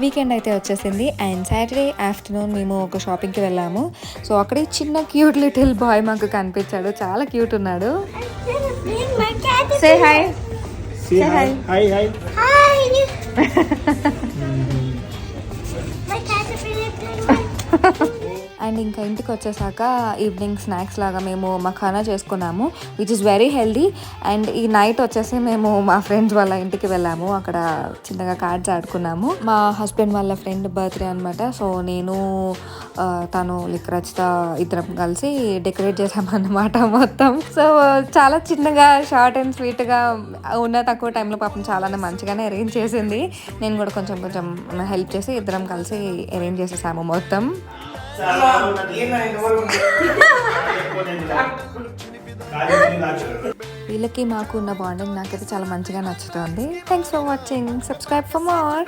Weekend అయితే వచ్చేసింది and Saturday afternoon మేము ఒక షాపింగ్కి వెళ్ళాము. సో అక్కడే చిన్న క్యూట్ లిటిల్ బాయ్ మాకు కనిపించాడు, చాలా క్యూట్ ఉన్నాడు. Say hi. Say hi. Hi, hi. Hi. My caterpillar. And ఇంకా ఇంటికి వచ్చేసాక ఈవినింగ్ స్నాక్స్ లాగా మేము మఖానా చేసుకున్నాము, which is very healthy. And ఈ నైట్ వచ్చేసి మేము మా ఫ్రెండ్స్ వాళ్ళ ఇంటికి వెళ్ళాము, అక్కడ చిన్నగా కార్డ్స్ ఆడుకున్నాము. మా హస్బెండ్ వాళ్ళ ఫ్రెండ్ బర్త్డే అనమాట. సో నేను తను లిక్రజ్తో ఇద్దరం కలిసి డెకరేట్ చేసామన్నమాట మొత్తం. సో చాలా చిన్నగా షార్ట్ అండ్ స్వీట్గా ఉన్న తక్కువ టైంలో పాపం చాలానే మంచిగానే అరేంజ్ చేసింది. నేను కూడా కొంచెం హెల్ప్ చేసి ఇద్దరం కలిసి అరేంజ్ చేసేసాము మొత్తం. వీళ్ళకి మాకు ఉన్న బాండింగ్ నాకైతే చాలా మంచిగా నచ్చుతుంది. Thanks for watching. Subscribe for more.